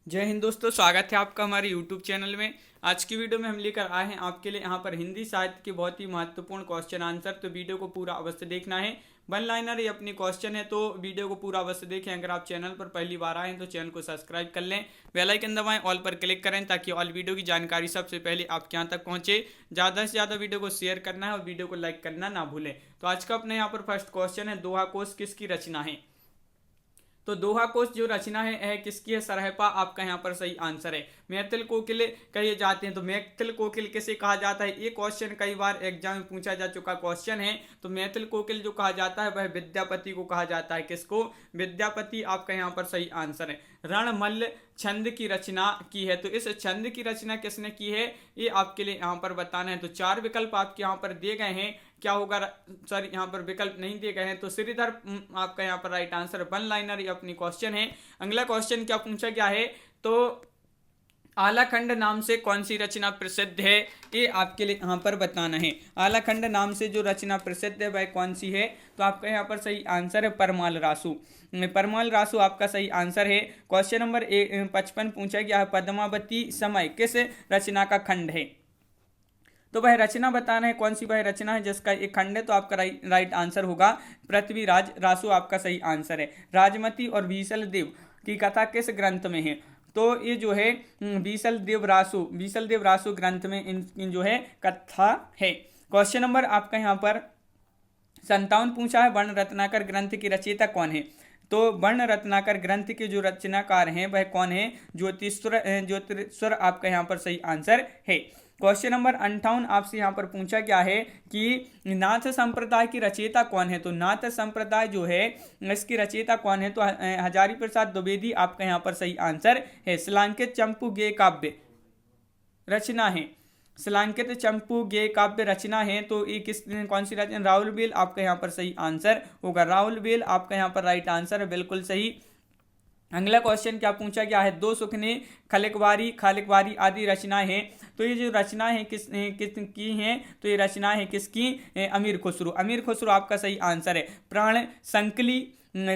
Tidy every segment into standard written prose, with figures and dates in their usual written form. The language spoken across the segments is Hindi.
जय हिंद दोस्तों, स्वागत है आपका हमारे YouTube चैनल में। आज की वीडियो में हम लेकर आए हैं आपके लिए यहाँ पर हिंदी साहित्य के बहुत ही महत्वपूर्ण क्वेश्चन आंसर। तो वीडियो को पूरा अवश्य देखना है। वन लाइनर ये अपनी क्वेश्चन है, तो वीडियो को पूरा अवश्य देखें। अगर आप चैनल पर पहली बार आए हैं तो चैनल को सब्सक्राइब कर लें, बेल आइकन दबाएं, ऑल पर क्लिक करें ताकि ऑल वीडियो की जानकारी सबसे पहले आपके यहाँ तक पहुँचे। ज़्यादा से ज़्यादा वीडियो को शेयर करना है और वीडियो को लाइक करना ना भूलें। तो आज का अपने यहाँ पर फर्स्ट क्वेश्चन है, दोहा कोश किसकी रचना है? तो दोहा कोश जो रचना है किसकी है? सरहपा आपका यहाँ पर सही आंसर है। मैथिल कोकिल कहे जाते हैं, तो मैथिल कोकिल किसे कहा जाता है? ये क्वेश्चन कई बार एग्जाम में पूछा जा चुका क्वेश्चन है। तो मैथिल कोकिल जो कहा जाता है वह विद्यापति को कहा जाता है। किसको? विद्यापति आपका यहाँ पर सही आंसर है। रणमल्ल छंद की रचना की है, तो इस छंद की रचना किसने की है ये आपके लिए यहाँ पर बताना है। तो चार विकल्प आपके यहाँ पर दिए गए हैं। क्या होगा सर? यहाँ पर विकल्प नहीं दिए गए हैं, तो श्रीधर आपका यहाँ पर राइट आंसर। वन लाइनर ये अपनी क्वेश्चन है। अगला क्वेश्चन क्या पूछा गया है? तो आलाखंड नाम से कौन सी रचना प्रसिद्ध है? ये आपके लिए यहाँ पर बताना है। आलाखंड नाम से जो रचना प्रसिद्ध है वह कौन सी है? तो आपका यहाँ पर सही आंसर है परमाल रासु। परमाल रासु आपका सही आंसर है। क्वेश्चन नंबर 55 पूछा गया है, पद्मावती समय किस रचना का खंड है? तो वह रचना बताना है कौन सी वह रचना है जिसका एक खंड है। तो आपका राइट आंसर होगा पृथ्वीराज रासु आपका सही आंसर है। राजमती और बीसल देव की कथा किस ग्रंथ में है? तो ये जो है बीसल देव रासु ग्रंथ में इन जो है कथा है। क्वेश्चन नंबर आपका यहाँ पर 57 पूछा है, वर्ण रत्नाकर ग्रंथ की रचयिता कौन है? तो वर्ण रत्नाकर ग्रंथ के जो रचनाकार हैं वह कौन है? ज्योतिश्वर आपका यहाँ पर सही आंसर है। क्वेश्चन नंबर 58 आपसे यहाँ पर पूछा गया है कि नाथ संप्रदाय की रचयिता कौन है? तो नाथ संप्रदाय जो है इसकी रचयिता कौन है? तो हजारी प्रसाद द्विवेदी आपका यहाँ पर सही आंसर है। शिलांकित चंपू गेय काव्य रचना है, शिलांकित चंपू गेय काव्य रचना है, तो ये कौन सी रचना? राहुल बेल आपका यहाँ पर सही आंसर होगा। राहुल बेल आपका यहाँ पर राइट आंसर है, बिल्कुल सही। अगला क्वेश्चन क्या पूछा गया है? दो सुखने खालिकवारी आदि रचनाएं हैं, तो ये जो रचना है किसकी हैं? तो ये रचना है किसकी? अमीर खुसरो आपका सही आंसर है। प्राण संकली,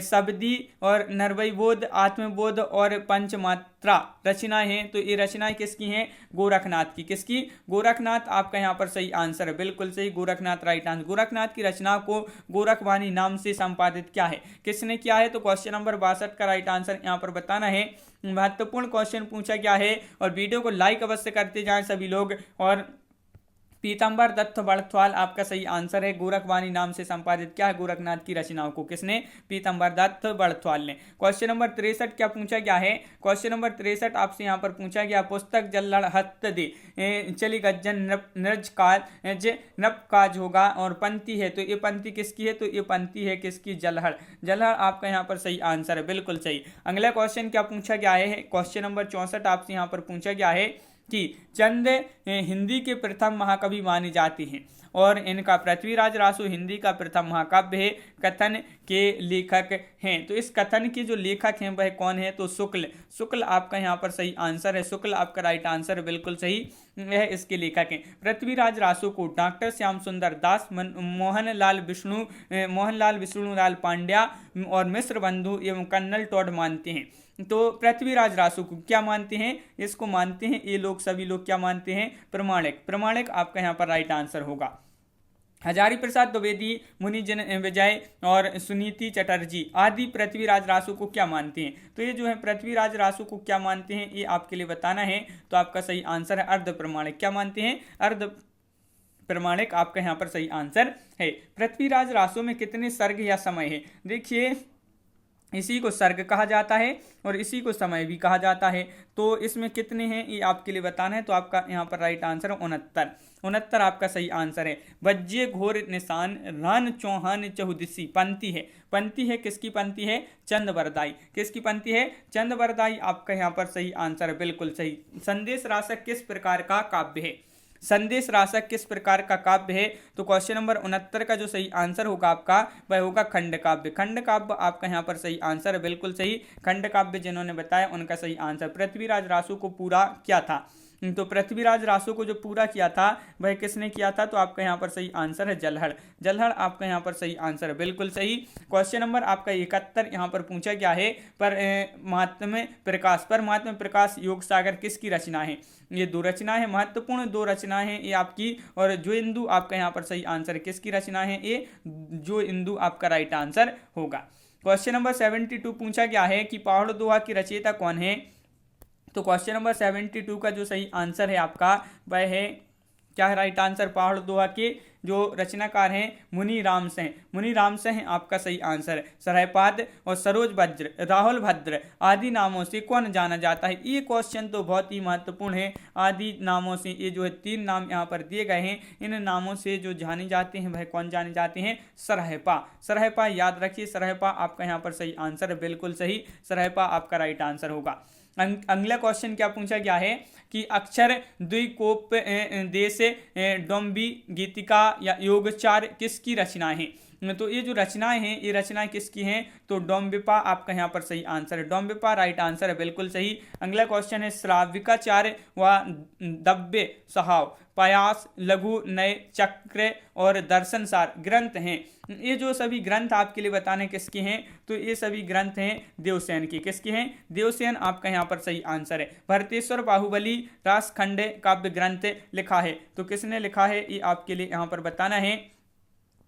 शब्दी और नरवैबोध, आत्मबोध और पंचमात्रा रचनाएं हैं, तो ये रचनाएं किसकी हैं? गोरखनाथ की। किसकी? गोरखनाथ आपका यहाँ पर सही आंसर है, बिल्कुल सही, गोरखनाथ राइट आंसर। गोरखनाथ की रचना को गोरखवाणी नाम से संपादित किया है, किसने किया है? तो क्वेश्चन नंबर 62 का राइट आंसर यहाँ पर बताना है। महत्वपूर्ण क्वेश्चन पूछा गया है और वीडियो को लाइक अवश्य करते जाएं सभी लोग। और पीताम्बर दत्त बड़थवाल आपका सही आंसर है। गोरखवाणी नाम से संपादित क्या है गोरखनाथ की रचनाओं को? किसने? पीताम्बर दत्त बड़थवाल ने। क्वेश्चन नंबर 63 क्या पूछा गया है? क्वेश्चन नंबर 63 आपसे यहाँ पर पूछा गया, पुस्तक जल्लड़ हत दे चली गज्जन नृज काज नप काज होगा और पंक्ति है, तो ये पंक्ति किसकी है? तो ये पंक्ति है किसकी? जलहड़ आपका यहाँ पर सही आंसर है, बिल्कुल सही। अगला क्वेश्चन क्या पूछा गया है? क्वेश्चन नंबर 64 आपसे यहाँ पर पूछा गया है कि चंद हिंदी के प्रथम महाकवि माने जाते हैं और इनका पृथ्वीराज रासु हिंदी का प्रथम महाकाव्य है, कथन के लेखक हैं। तो इस कथन के जो लेखक हैं वह कौन है? तो शुक्ल आपका यहाँ पर सही आंसर है। शुक्ल आपका राइट आंसर है, बिल्कुल सही, यह इसके लेखक हैं। पृथ्वीराज रासु को डॉक्टर श्याम सुंदर दास, मोहनलाल विष्णुलाल पांड्या और मिश्र बंधु एवं कर्नल टॉड मानते हैं। तो पृथ्वीराज रासु को क्या मानते हैं? इसको मानते हैं ये लोग, सभी लोग क्या मानते हैं? प्रमाणिक आपका यहाँ पर राइट आंसर होगा। हजारी प्रसाद द्विवेदी, मुनि जन विजय और सुनीति चटर्जी आदि पृथ्वीराज रासु को क्या मानते हैं? तो ये जो है पृथ्वीराज रासु को क्या मानते हैं ये आपके लिए बताना है। तो आपका सही आंसर है अर्ध प्रमाणिक। क्या मानते हैं? अर्ध प्रमाणिक आपका यहाँ पर सही आंसर है। पृथ्वीराज रासु में कितने सर्ग या समय है? देखिए, इसी को सर्ग कहा जाता है और इसी को समय भी कहा जाता है। तो इसमें कितने हैं ये आपके लिए बताना है। तो आपका यहाँ पर राइट आंसर है 69 आपका सही आंसर है। वज्जे घोर निशान रान चौहान चहुदिसी पंक्ति है किसकी पंक्ति है? चंद बरदाई। किसकी पंक्ति है? चंद बरदाई आपका यहाँ पर सही आंसर है, बिल्कुल सही। संदेश रासक किस प्रकार का काव्य है? संदेश रासक किस प्रकार का काव्य है? तो क्वेश्चन नंबर 69 का जो सही आंसर होगा आपका वह होगा खंड काव्य आपका यहाँ पर सही आंसर है, बिल्कुल सही। खंड काव्य जिन्होंने बताया उनका सही आंसर। पृथ्वीराज रासु को पूरा क्या था? तो पृथ्वीराज रासो को जो पूरा किया था वह किसने किया था? तो आपका यहाँ पर सही आंसर है जलहड़। जलहड़ आपका यहाँ पर सही आंसर है, बिल्कुल सही। क्वेश्चन नंबर आपका 71 यहाँ पर पूछा गया है, पर महात्म्य प्रकाश, पर महात्म्य प्रकाश योग सागर किसकी रचना है? ये दो रचना है, महत्वपूर्ण दो रचना है ये आपकी। और जो इंदु आपका यहाँ पर सही आंसर है, किसकी रचना है? ये जो इंदु आपका राइट आंसर होगा। क्वेश्चन नंबर 72 पूछा गया है कि पहाड़ दोहा की रचयिता कौन है? तो क्वेश्चन नंबर 72 का जो सही आंसर है आपका वह है, क्या है राइट आंसर? पहाड़ दोहा के जो रचनाकार हैं मुनि राम से हैं, मुनि राम से हैं आपका सही आंसर है। सरहपाद और सरोज भद्र, राहुल भद्र आदि नामों से कौन जाना जाता है? ये क्वेश्चन तो बहुत ही महत्वपूर्ण है। आदि नामों से ये जो है 3 नाम यहाँ पर दिए गए हैं, इन नामों से जो जाने जाते हैं वह कौन जाने जाते हैं? सरहपा। सरहपा याद रखिए, सरहपा आपका यहाँ पर सही आंसर है, बिल्कुल सही। सरहपा आपका राइट आंसर होगा। अगला क्वेश्चन क्या पूछा गया है कि अक्षर द्विकोप देश डोम्बी गीतिका या योगचार किसकी रचना है? तो ये जो रचनाएं हैं ये रचनाएं किसकी हैं? तो डोम्बिपा आपका यहाँ पर सही आंसर है, डोम्बिपा राइट आंसर है, बिल्कुल सही। अगला क्वेश्चन है श्राविकाचार्य व दब्बे सहाव प्रयास लघु नए चक्र और दर्शनसार ग्रंथ हैं। ये जो सभी ग्रंथ आपके लिए बताने किसके हैं? तो ये सभी ग्रंथ हैं देवसेन की। किसके हैं? देवसेन आपका यहाँ पर सही आंसर है। भरतेश्वर बाहुबली रासखंडे काव्य ग्रंथ लिखा है, तो किसने लिखा है ये आपके लिए यहाँ पर बताना है।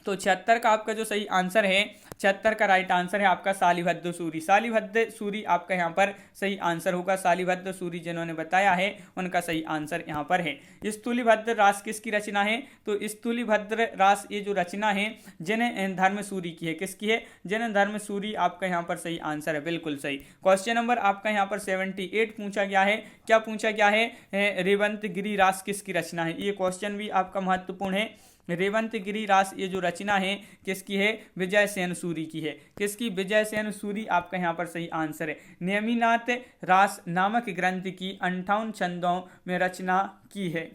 तो 76 का आपका जो सही आंसर है, 76 का राइट आंसर है आपका शालिभद्र सूरी। शालिभद्र सूरी आपका यहाँ पर सही आंसर होगा। शालिभद्र सूरी जिन्होंने बताया है उनका सही आंसर यहाँ पर है। स्थूलिभद्र रास किसकी रचना है? तो स्थूलिभद्र रास ये जो रचना है जैन धर्म सूरी की है। किसकी है? जैन धर्म सूरी आपका यहाँ पर सही आंसर है, बिल्कुल सही। क्वेश्चन नंबर आपका यहाँ पर 78 पूछा गया है। क्या पूछा गया है? रेवंतगिरी रास किसकी रचना है? ये क्वेश्चन भी आपका महत्वपूर्ण है। रेवंतगिरी रास ये जो रचना है किसकी है? विजय सेन सूरी की है। किसकी? विजय सेन सूरी आपका यहाँ पर सही आंसर है। नेमिनाथ रास नामक ग्रंथ की 58 छंदों में रचना की है।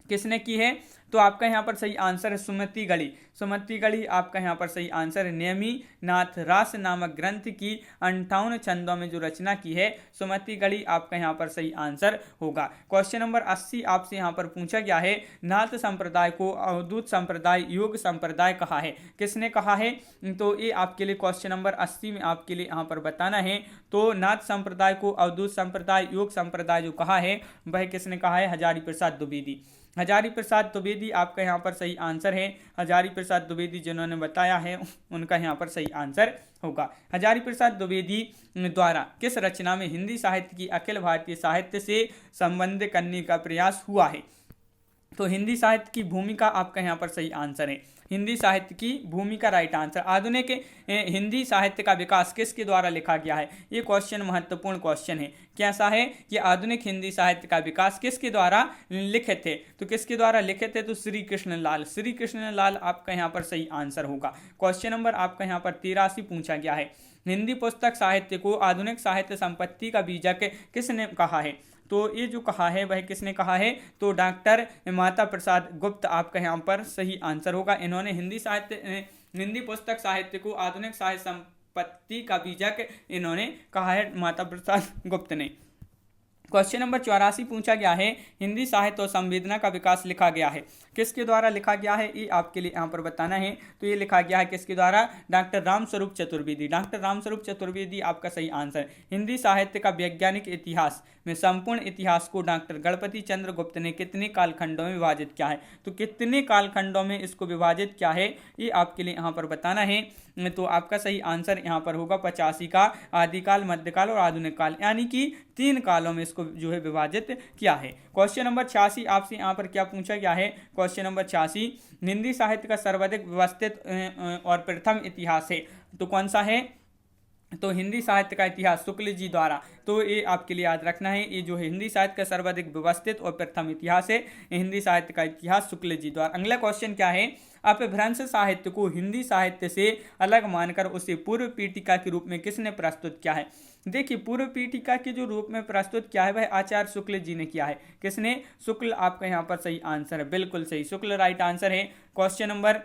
किसने की है? तो आपका यहाँ पर सही आंसर है सुमति गढ़ी। सुमति गढ़ी आपका यहाँ पर सही आंसर है। नेमिनाथ रास नामक ग्रंथ की 58 छंदों में जो रचना की है सुमति गढ़ी आपका यहाँ पर सही आंसर होगा। क्वेश्चन नंबर 80 आपसे यहाँ पर पूछा गया है, नाथ संप्रदाय को अवधूत संप्रदाय योग संप्रदाय कहा है। किसने कहा है? तो ये आपके लिए क्वेश्चन नंबर 80 में आपके लिए यहाँ पर बताना है। तो नाथ संप्रदाय को अवधूत संप्रदाय योग संप्रदाय जो कहा है वह किसने कहा है? हजारी प्रसाद द्विवेदी। हजारी प्रसाद द्विवेदी आपका यहाँ पर सही आंसर है। हजारी प्रसाद द्विवेदी जिन्होंने बताया है उनका यहाँ पर सही आंसर होगा। हजारी प्रसाद द्विवेदी द्वारा किस रचना में हिंदी साहित्य की अखिल भारतीय साहित्य से संबंध करने का प्रयास हुआ है? तो हिंदी साहित्य की भूमिका आपका यहाँ पर सही आंसर है। हिंदी साहित्य की भूमिका राइट आंसर। आधुनिक हिंदी साहित्य का विकास किसके द्वारा लिखा गया है? ये क्वेश्चन महत्वपूर्ण क्वेश्चन है। कैसा है कि आधुनिक हिंदी साहित्य का विकास किसके द्वारा लिखे थे? तो किसके द्वारा लिखे थे? तो श्री कृष्ण लाल। श्री कृष्ण लाल आपका यहाँ पर सही आंसर होगा। क्वेश्चन नंबर आपका यहाँ पर 83 पूछा गया है, हिंदी पुस्तक साहित्य को आधुनिक साहित्य संपत्ति का बीजक किसने कहा है? तो ये जो कहा है वह किसने कहा है? तो डॉक्टर माता प्रसाद गुप्त आपका यहाँ पर सही आंसर होगा। इन्होंने हिंदी पुस्तक साहित्य को आधुनिक साहित्य संपत्ति का बीजक इन्होंने कहा है, माता प्रसाद गुप्त ने। क्वेश्चन नंबर 84 पूछा गया है, हिंदी साहित्य और संवेदना का विकास लिखा गया है। किसके द्वारा लिखा गया है? ये आपके लिए यहाँ पर बताना है। तो ये लिखा गया है किसके द्वारा? डॉक्टर रामस्वरूप चतुर्वेदी। डॉक्टर रामस्वरूप चतुर्वेदी आपका सही आंसर। हिंदी साहित्य का वैज्ञानिक इतिहास में संपूर्ण इतिहास को डॉक्टर गणपति चंद्र गुप्त ने कितने कालखंडों में विभाजित किया है? तो कितने कालखंडों में इसको विभाजित किया है ये आपके लिए यहाँ पर बताना है। तो आपका सही आंसर यहाँ पर होगा 85 का, आदिकाल, मध्यकाल और आधुनिक काल, यानी कि 3 कालों में इसको जो है विभाजित किया है। क्वेश्चन नंबर 86 आपसे यहाँ पर क्या पूछा गया है? क्वेश्चन नंबर 86, हिंदी साहित्य का सर्वाधिक व्यवस्थित और प्रथम इतिहास है तो कौन सा है? तो हिंदी साहित्य का इतिहास शुक्ल जी द्वारा। तो ये आपके लिए याद रखना है, ये जो है हिंदी साहित्य का सर्वाधिक व्यवस्थित और प्रथम इतिहास है, हिंदी साहित्य का इतिहास शुक्ल जी द्वारा। अगला क्वेश्चन क्या है? अपभ्रंश साहित्य को हिंदी साहित्य से अलग मानकर उसे पूर्व पीठिका के रूप में किसने प्रस्तुत किया है? देखिए, पूर्व पीठिका के जो रूप में प्रस्तुत किया है वह आचार्य शुक्ल जी ने किया है। किसने? शुक्ल आपका यहाँ पर सही आंसर है, बिल्कुल सही, शुक्ल राइट आंसर है। क्वेश्चन नंबर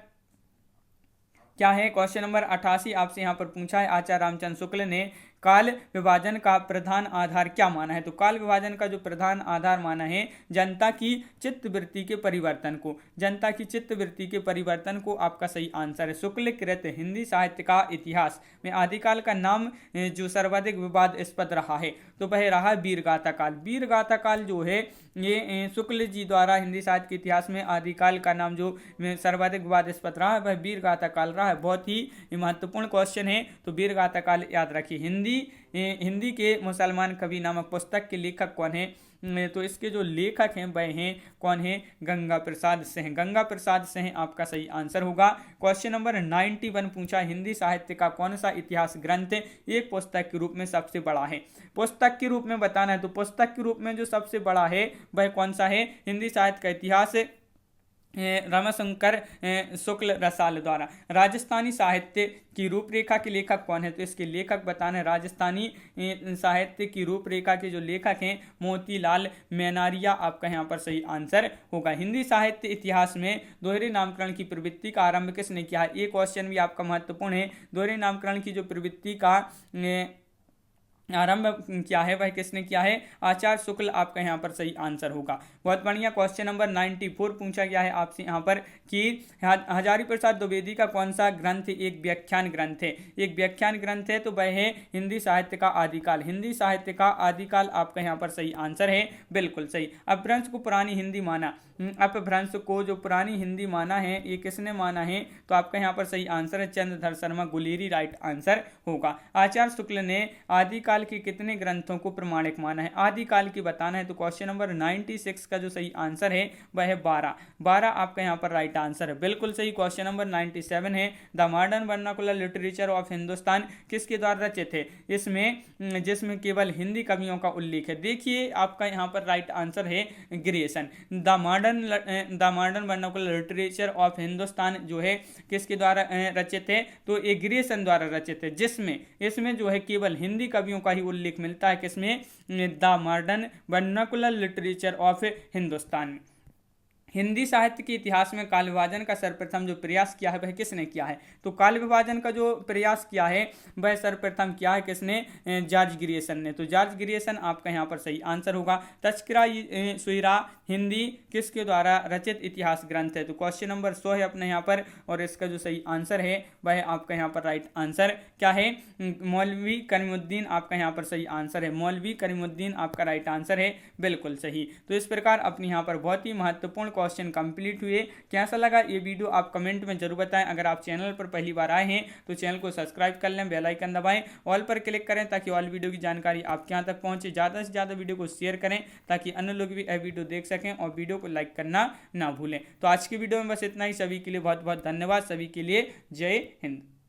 क्या है? क्वेश्चन नंबर 88 आपसे यहाँ पर पूछा है, आचार्य रामचंद्र शुक्ल ने काल विभाजन का प्रधान आधार क्या माना है? तो काल विभाजन का जो प्रधान आधार माना है जनता की चित्तवृत्ति के परिवर्तन को, जनता की चित्तवृत्ति के परिवर्तन को आपका सही आंसर है। शुक्ल कृत हिंदी साहित्य का इतिहास में आदिकाल का नाम जो सर्वाधिक विवादास्पद रहा है तो वह रहा वीरगाथा काल। वीरगाथा काल जो है ये शुक्ल जी द्वारा हिंदी साहित्य के इतिहास में आदिकाल का नाम जो सर्वाधिक विवादास्पद रहा है वह वीरगाथा काल रहा है। बहुत ही महत्वपूर्ण क्वेश्चन है, तो वीरगाथा काल याद रखिए। हिंदी के मुसलमान कवि नामक पुस्तक के लेखक कौन है? तो इसके जो लेखक हैं वह हैं कौन है? गंगा प्रसाद सिंह। गंगा प्रसाद सिंह आपका सही आंसर होगा। क्वेश्चन नंबर 91 पूछा, हिंदी साहित्य का कौन सा इतिहास ग्रंथ एक पुस्तक के रूप में सबसे बड़ा है? पुस्तक के रूप में बताना है तो पुस्तक के रूप में जो सबसे बड़ा है वह कौन सा है? हिंदी साहित्य का इतिहास रमाशंकर शुक्ल रसाल द्वारा। राजस्थानी साहित्य की रूपरेखा के लेखक कौन है? तो इसके लेखक बताना है। राजस्थानी साहित्य की रूपरेखा के जो लेखक हैं मोतीलाल मेनारिया आपका यहाँ पर सही आंसर होगा। हिंदी साहित्य इतिहास में दोहरे नामकरण की प्रवृत्ति का आरंभ किसने किया है? ये क्वेश्चन भी आपका महत्वपूर्ण है। दोहरे नामकरण की जो प्रवृत्ति का आरंभ क्या है वह किसने किया है? आचार्य शुक्ल आपका यहाँ पर सही आंसर होगा। बहुत बढ़िया। क्वेश्चन नंबर 94 पूछा गया है आपसे यहाँ पर कि हजारी प्रसाद द्विवेदी का कौन सा ग्रंथ एक व्याख्यान ग्रंथ है? एक व्याख्यान ग्रंथ है तो वह है हिंदी साहित्य का आदिकाल। हिंदी साहित्य का आदिकाल आपका यहाँ पर सही आंसर है, बिल्कुल सही। अपभ्रंश को पुरानी हिंदी माना, अपभ्रंश को जो पुरानी हिंदी माना है ये किसने माना है? तो आपका यहाँ पर सही आंसर है चंद्रधर शर्मा गुलेरी, राइट आंसर होगा। आचार्य शुक्ल ने आदिकाल के कितने ग्रंथों को प्रमाणिक माना है? आदिकाल की बताना है तो क्वेश्चन नंबर 96 का जो सही आंसर है वह है 12 आपका यहाँ पर राइट आंसर है, बिल्कुल सही। क्वेश्चन नंबर 97 है the modern vernacular literature of Hindustan किसके द्वारा रचित है? इसमें जिसमें केवल हिंदी कवियों का उल्लेख है। देखिए आपका यहाँ पर राइट आंसर है Grierson. The modern vernacular literature of Hindustan जो है किसके द्वारा रचित है? तो ये ग्रियर्सन द्वारा रचित है, जिसमें इसमें जो है केवल हिंदी कवियों का ही उल्लेख मिलता है। किसमें? The modern vernacular literature of Hindustan. Hindi साहित्य के इतिहास में काल विभाजन का सर्वप्रथम जो प्रयास किया है वह किसने किया है? तो काल विभाजन का जो प्रयास किया है वह सर्वप्रथम किया है किसने? जॉर्ज ग्रियर्सन ने। तो जॉर्ज ग्रियर्सन आपका यहाँ पर सही आंसर होगा। तस्करा सुइरा हिंदी किसके द्वारा रचित इतिहास ग्रंथ है? तो क्वेश्चन नंबर 100 है अपने यहाँ पर, और इसका जो सही आंसर है वह आपका यहाँ पर राइट आंसर क्या है? मौलवी करीमुद्दीन आपका यहाँ पर सही आंसर है। मौलवी करीमुद्दीन आपका राइट आंसर है, बिल्कुल सही। तो इस प्रकार अपने यहाँ पर बहुत ही महत्वपूर्ण क्वेश्चन कंप्लीट हुए। कैसा लगा ये वीडियो आप कमेंट में जरूर बताएं। अगर आप चैनल पर पहली बार आए हैं तो चैनल को सब्सक्राइब कर लें, बेल आइकन दबाएं, ऑल पर क्लिक करें ताकि ऑल वीडियो की जानकारी आपके यहाँ तक पहुंचे। ज़्यादा से ज़्यादा वीडियो को शेयर करें ताकि अन्य लोग भी यह वीडियो देख सकें, और वीडियो को लाइक करना ना भूलें। तो आज की वीडियो में बस इतना ही। सभी के लिए बहुत बहुत धन्यवाद। सभी के लिए जय हिंद।